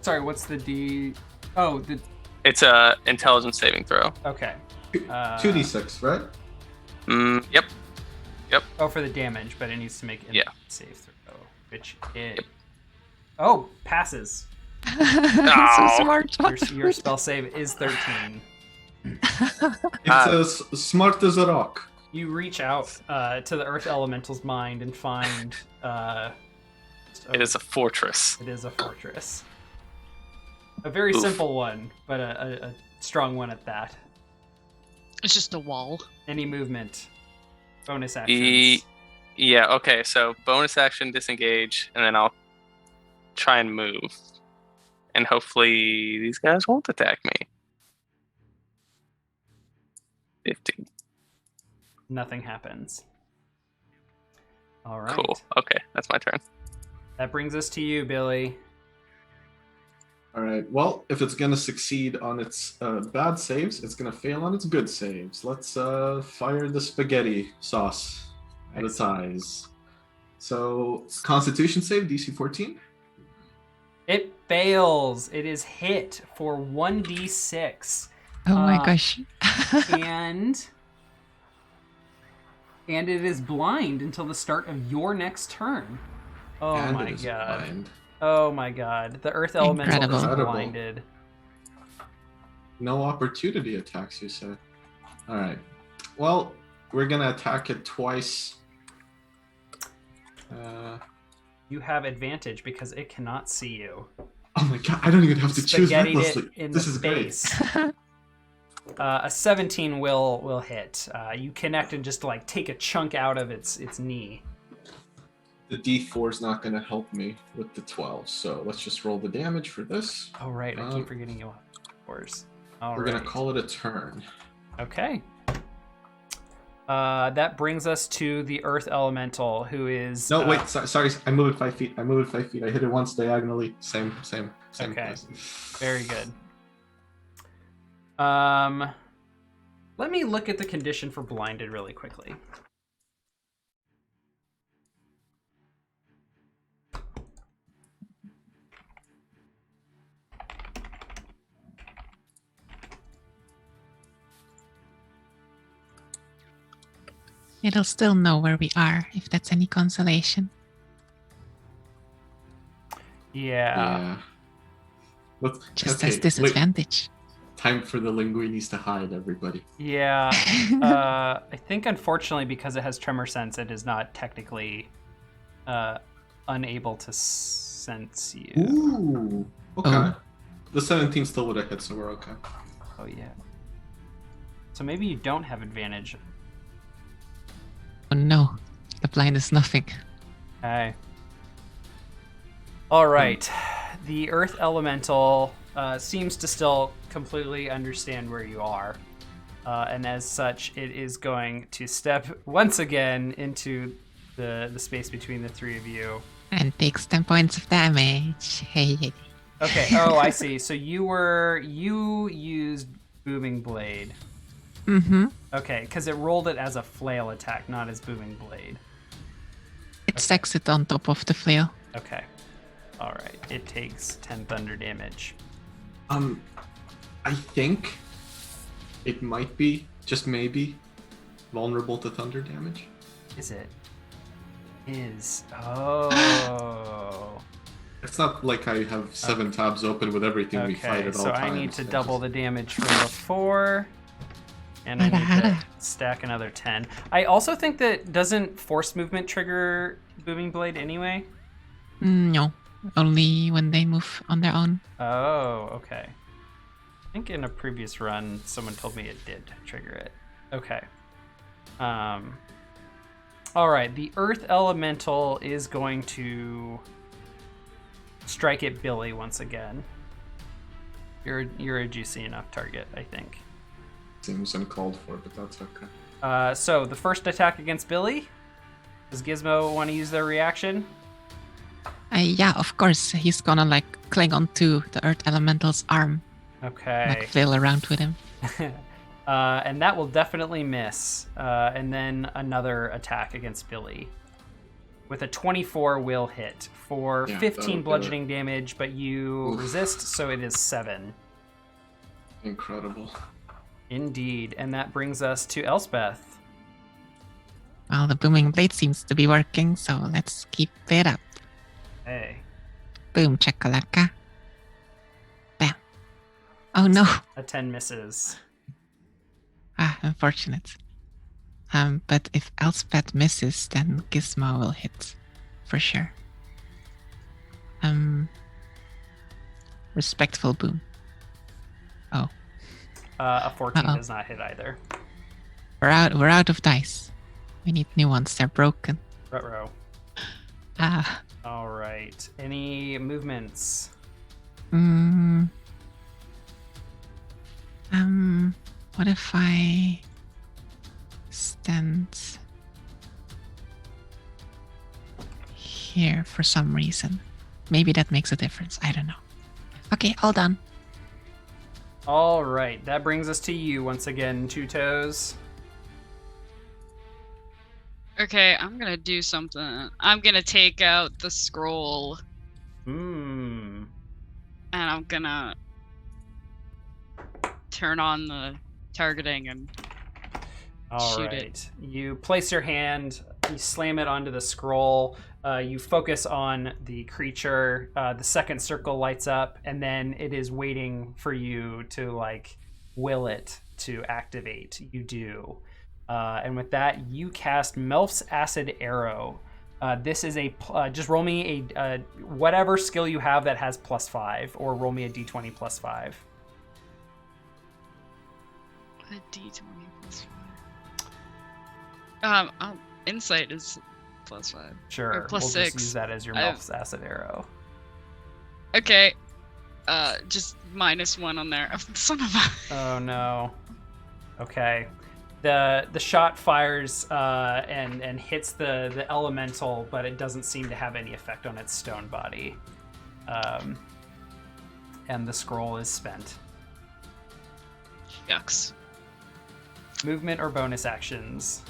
Sorry, what's the D? Oh, the It's a intelligence saving throw. okay. 2d6, right? Yep. Oh, for the damage, but it needs to make a Yeah. save throw, which it. Oh, passes. Oh. So smart. Your spell save is 13. It's as smart as a rock. You reach out to the Earth Elemental's mind and find. It is a fortress. It is a fortress. A very Oof. simple one, but a strong one at that. It's just a wall. Any movement, bonus actions. Yeah, okay, so bonus action, disengage, and then I'll try and move. And hopefully these guys won't attack me. 15. Nothing happens. All right. Cool. Okay, that's my turn. That brings us to you, Billy. All right. Well, if it's gonna succeed on its bad saves, it's gonna fail on its good saves. Let's fire the spaghetti sauce at its eyes. So, Constitution save DC 14. It fails. It is hit for 1d6. Oh my gosh. and it is blind until the start of your next turn. Oh And my it is god. blind. Oh my god. The Earth Elemental is Incredible. blinded. No opportunity attacks, you said. All right. Well, we're gonna attack it twice. You have advantage because it cannot see you. Oh my god! I don't even have to choose Spaghettied recklessly. it in This the is great. face. A 17 will hit. You connect and just like take a chunk out of its knee. The D4 is not gonna help me with the 12, so let's just roll the damage for this. Oh right, I keep forgetting you have yours. All We're right. gonna call it a turn. Okay. That brings us to the Earth Elemental, who is. No, wait. Sorry. I moved 5 feet. I hit it once diagonally. Same. Okay. Place. Very good. Let me look at the condition for blinded really quickly. It'll still know where we are, if that's any consolation. Yeah. Just as disadvantage. Time for the linguinis to hide, everybody. Yeah. I think unfortunately because it has tremor sense, it is not technically unable to sense you. Ooh. Okay. Oh. The 17 still would have hit, so we're okay. Oh yeah. So maybe you don't have advantage. Oh no, the blind is nothing. Okay. All right. The Earth Elemental seems to still completely understand where you are. And as such, it is going to step once again into the space between the three of you. And takes 10 points of damage. Hey. Okay. Oh, I see. So you used Booming Blade. Mm-hmm. Okay, because it rolled it as a flail attack, not as Booming Blade. It stacks it on top of the flail. Okay. All right. It takes 10 thunder damage. I think it might be, just maybe, vulnerable to thunder damage. Is it? Oh. It's not like I have 7 tabs open with everything we fight Okay, at all so times. I need to It's double just- the damage from before. And I need to stack another 10. I also think that doesn't force movement trigger Booming Blade anyway? No, only when they move on their own. Oh, okay. I think in a previous run, someone told me it did trigger it. Okay. All right, the Earth Elemental is going to strike at Billy once again. You're a juicy enough target, I think. Seems uncalled for, but that's okay. So the first attack against Billy. Does Gizmo want to use their reaction? Yeah, of course. He's gonna like cling onto the Earth Elemental's arm, Okay. like flail around with him. And that will definitely miss. And then another attack against Billy. With a 24 will hit for Yeah, 15 that'll do bludgeoning damage, but you resist, so it is 7. Incredible. Indeed. And that brings us to Elspeth. Well, the booming blade seems to be working, so let's keep it up. Hey. Boom, chakalaka. Bam. Oh no. A 10 misses. Ah, unfortunate. But if Elspeth misses, then Gizmo will hit. For sure. Respectful boom. Oh. A 14 Uh-oh. does not hit either. We're out of dice. We need new ones, they're broken. Ruh-roh. Ah. All right. Any movements? What if I stand here for some reason? Maybe that makes a difference. I don't know. Okay, all done. All right. That brings us to you once again, Two Toes. Okay, I'm gonna do something. I'm gonna take out the scroll and I'm gonna turn on the targeting and All shoot right. it. You place your hand, you slam it onto the scroll, you focus on the creature, the second circle lights up, and then it is waiting for you to like will it to activate. You do. And with that, you cast Melf's Acid Arrow. This is a just roll me a whatever skill you have that has +5, or roll me a d20 +5. a d20 +5. Insight is +5. Sure, Or +6. we'll just use that as your Melf's Acid Arrow. Okay. Just -1 on there. Son of a. Oh no. Okay. The shot fires and hits the elemental, but it doesn't seem to have any effect on its stone body. And the scroll is spent. Yucks. Movement or bonus actions?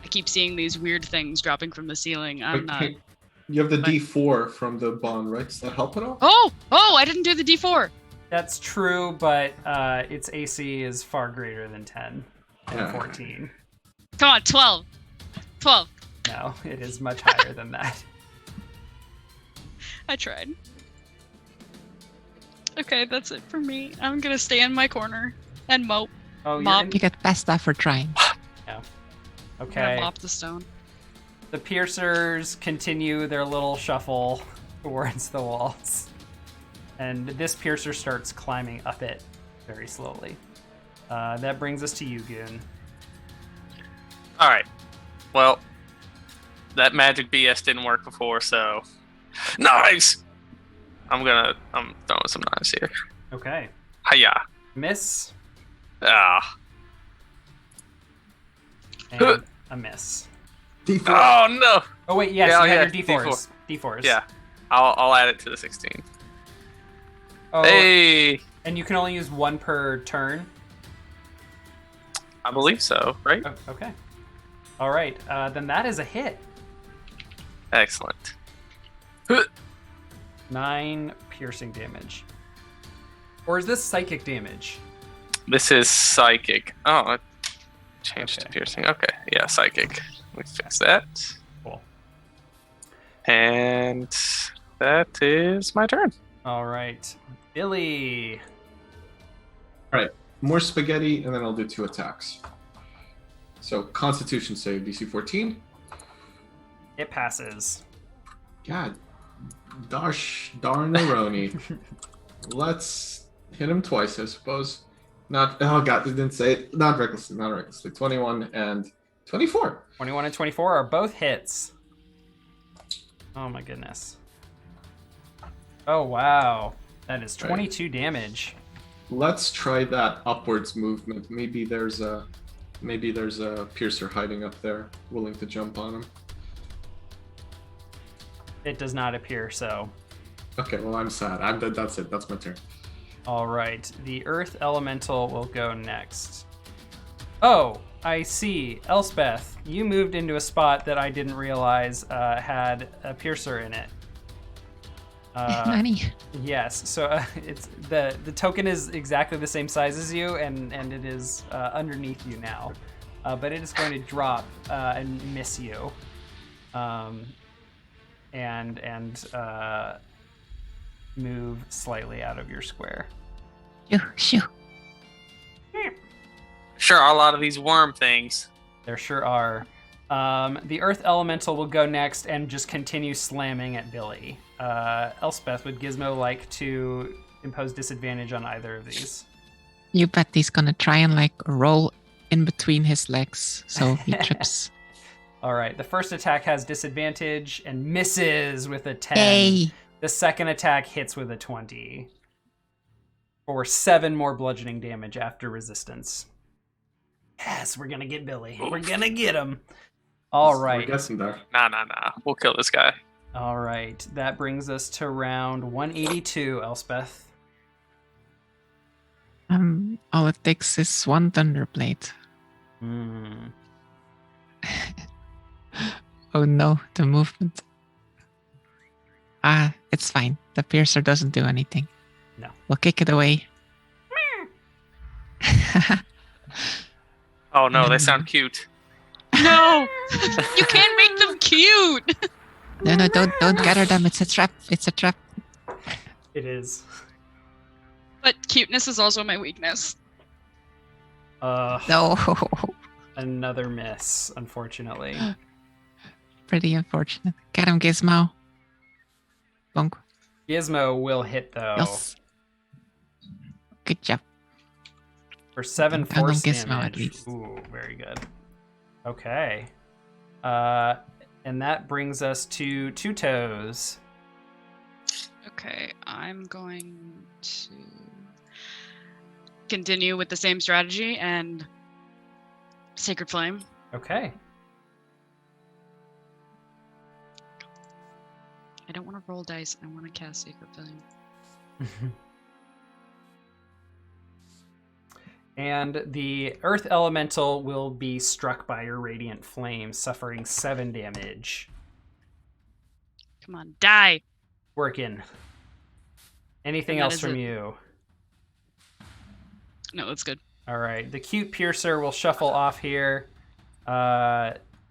I keep seeing these weird things dropping from the ceiling. I'm not. Okay. You have the But- D4 from the bond, right? Does that help at all? Oh! I didn't do the d4. That's true, but its AC is far greater than 10 and Yeah. 14. Come on, 12. 12. No, it is much higher than that. I tried. Okay, that's it for me. I'm gonna stay in my corner and mope. Oh, Mop. You get pasta for trying. I'm Okay. gonna mop the stone. The piercers continue their little shuffle towards the walls. And this piercer starts climbing up it very slowly. That brings us to you, Goon. All right. Well, that magic BS didn't work before, so knives. I'm throwing some knives here. Okay. Hiya. Miss Ah. and a miss. D4. Oh no. Oh wait, yes, Yeah, you have yeah, your D4s. D4s. Yeah. I'll add it to the 16. Oh, Hey. and you can only use one per turn. I believe so, right? Oh, okay. All right. Then that is a hit. Excellent. 9 piercing damage. Or is this psychic damage? This is psychic. Oh, it changed to Okay. piercing. Okay, yeah, psychic. Let me fix that. Cool. And that is my turn. All right. Billy. More spaghetti, and then I'll do 2 attacks. So, Constitution save, DC 14. It passes. God, darn-a-roni. Let's hit him twice, I suppose. Not. Oh God, they didn't say it. Not recklessly. Not recklessly. 21 and 24. 21 and 24 are both hits. Oh my goodness. Oh wow, that is 22 damage. Let's try that upwards movement. Maybe there's a piercer hiding up there, willing to jump on him. It does not appear so. Okay, well I'm sad. That's it. That's my turn. All right, the Earth Elemental will go next. Oh, I see. Elspeth, you moved into a spot that I didn't realize had a piercer in it. Nani? Yes, so it's the token is exactly the same size as you, and it is underneath you now, but it is going to drop and miss you, and move slightly out of your square. Shoo. Sure, are a lot of these worm things. There sure are. The Earth Elemental will go next and just continue slamming at Billy. Elspeth, would Gizmo like to impose disadvantage on either of these? You bet he's gonna try and like roll in between his legs so he trips. All right, the first attack has disadvantage and misses with a 10. Yay! The second attack hits with a 20. For 7 more bludgeoning damage after resistance. Yes, we're gonna get Billy. We're gonna get him. All right. We're guessing there. Nah. We'll kill this guy. All right, that brings us to round 182, Elspeth. All it takes is one Thunderblade. Oh no, the movement. It's fine. The piercer doesn't do anything. No. We'll kick it away. Oh no, they sound cute. No! You can't make them cute! No, don't gather them. It's a trap. It's a trap. It is. But cuteness is also my weakness. No. Another miss, unfortunately. Pretty unfortunate. Get him, Gizmo. Bonk. Gizmo will hit, though. Yes. Good job. For 7 Count on force Gizmo, damage. at least. Ooh, very good. Okay. And that brings us to Two Toes. Okay, I'm going to continue with the same strategy and Sacred Flame. Okay. I don't want to roll dice. I want to cast Sacred Flame. And the Earth Elemental will be struck by your Radiant Flame, suffering 7 damage. Come on, die! Working. Anything And that else is from it. you? No, that's good. All right. The cute piercer will shuffle off here.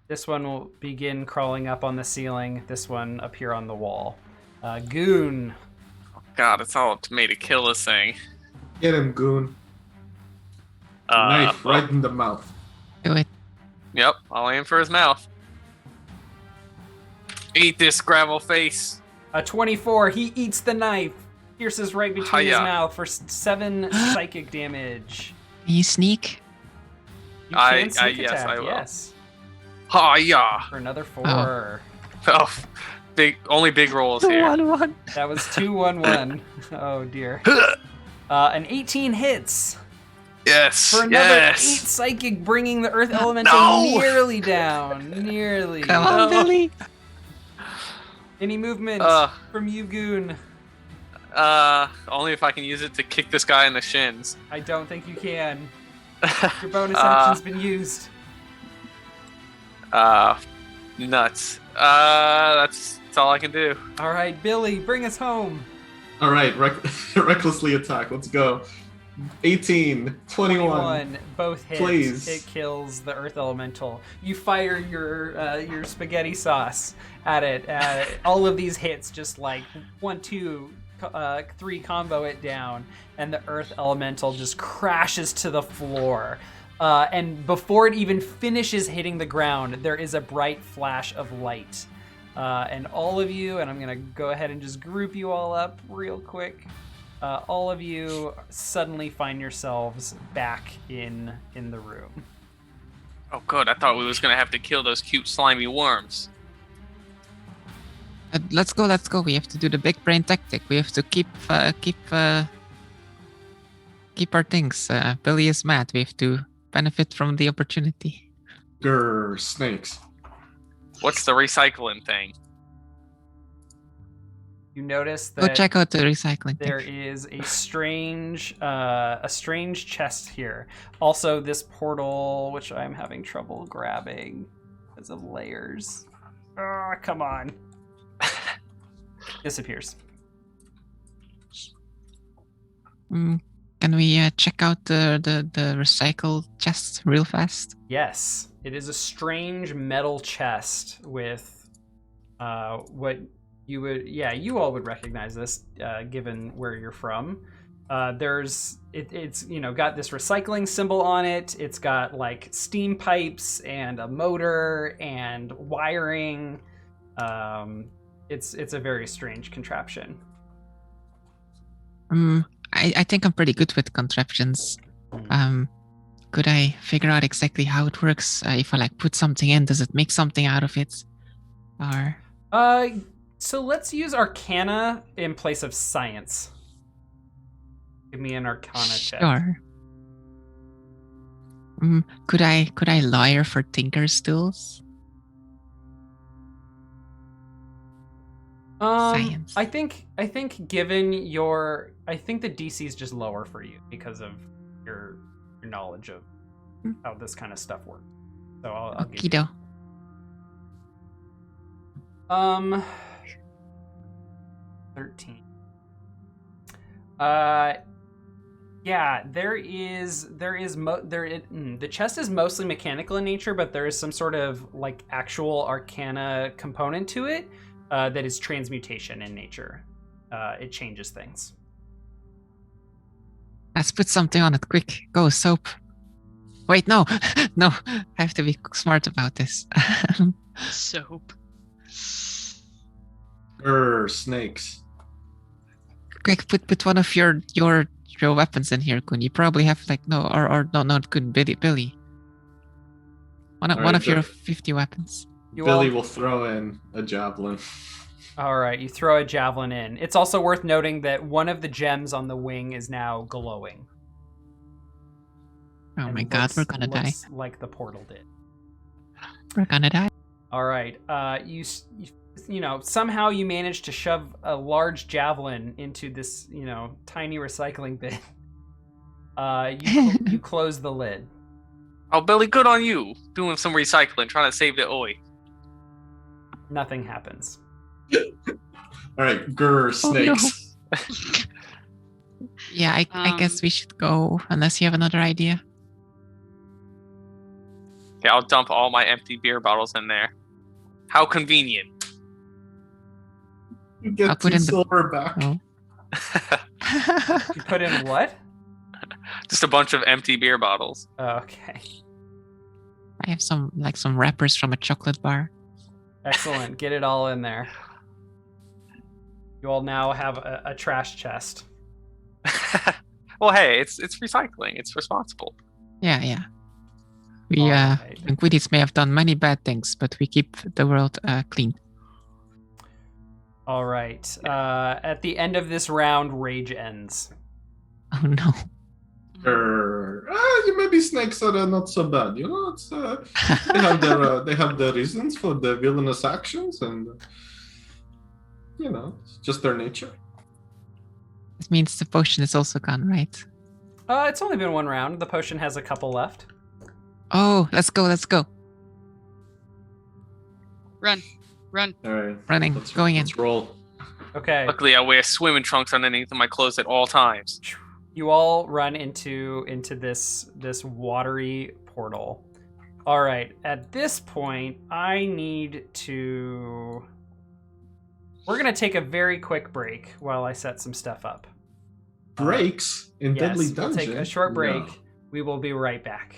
This one will begin crawling up on the ceiling. This one up here on the wall. Goon. God, it's all up to me to kill this thing. Get him, goon. Knife right in the mouth. Do it. Yep, I'll aim for his mouth. Eat this gravel face. A 24. He eats the knife. Pierces right between his Hiya. mouth for 7 psychic damage. Can you sneak? You can yes, sneak attack, I will. yes. Hiya! For another 4. Oh, only big rolls here. 1-1. That was 2-1-1. Oh dear. An 18 hits. Yes. For another 8 yes. psychic, bringing the Earth Elemental No! nearly down. Nearly. Come on, No. Billy. Any movement from you, Goon? Only if I can use it to kick this guy in the shins. I don't think you can. Your bonus action's been used. Nuts. That's all I can do. All right, Billy, bring us home. All right, recklessly attack. Let's go. 18, 21. Both hits. Please. It kills the Earth Elemental. You fire your spaghetti sauce at it. All of these hits just like 1, 2, 3 combo it down, and the Earth Elemental just crashes to the floor. And before it even finishes hitting the ground, there is a bright flash of light And all of you, and I'm gonna go ahead and just group you all up real quick. All of you suddenly find yourselves back in the room. Oh, good. I thought we was gonna have to kill those cute slimy worms. Let's go. We have to do the big brain tactic. We have to keep our things. Billy is mad. We have to benefit from the opportunity. Grr, snakes. What's the recycling thing? You notice Go that check out the recycling. there thing. is a strange chest here. Also, this portal, which I'm having trouble grabbing because of layers. Oh, come on. Disappears. Can we check out the recycle chest real fast? Yes, it is a strange metal chest with what you would, you all would recognize this given where you're from. It's got this recycling symbol on it. It's got like steam pipes and a motor and wiring. It's a very strange contraption. I think I'm pretty good with contraptions. Could I figure out exactly how it works? If I like put something in, does it make something out of it? Or so let's use Arcana in place of science. Give me an Arcana check. Sure. Could I lawyer for Tinker's tools? Science. I think given I think the DC is just lower for you because of your knowledge of how this kind of stuff works. So I'll give you. Okido. 13. Yeah, the chest is mostly mechanical in nature, but there is some sort of like actual Arcana component to it that is transmutation in nature. It changes things. Let's put something on it, quick. Go, soap. Wait, no. No, I have to be smart about this. Soap. Grr, snakes. Quick, put one of your weapons in here, Kun. You probably have like no, not Kun, Billy. One of your 50 weapons. Billy will throw in a javelin. All right, you throw a javelin in. It's also worth noting that one of the gems on the wing is now glowing. Oh my god, we're gonna die. Like the portal did. We're gonna die. All right, somehow you managed to shove a large javelin into this, tiny recycling bin. You close the lid. Oh, Billy, good on you. Doing some recycling, trying to save the oi. Nothing happens. All right, grr, snakes. Oh, no. Yeah, I guess we should go, unless you have another idea. Okay, I'll dump all my empty beer bottles in there. How convenient. You get I'll put 2 in silver back. Oh. You put in what? Just a bunch of empty beer bottles. Okay. I have some wrappers from a chocolate bar. Excellent. Get it all in there. You all now have a trash chest. Well, hey, it's recycling. It's responsible. Yeah. We Alright. Inquidities may have done many bad things, but we keep the world clean. All right. At the end of this round, rage ends. Oh no. Grr. Maybe snakes are not so bad. It's they have their reasons for their villainous actions, and it's just their nature. This means the potion is also gone, right? It's only been one round. The potion has a couple left. Oh, let's go. Run. All right, Running, going in. Let's roll. Okay. Luckily, I wear swimming trunks underneath my clothes at all times. You all run into this watery portal. All right. At this point, we're gonna take a very quick break while I set some stuff up. Breaks in Deadly Yes, we'll Dungeon. take a short break. No. We will be right back.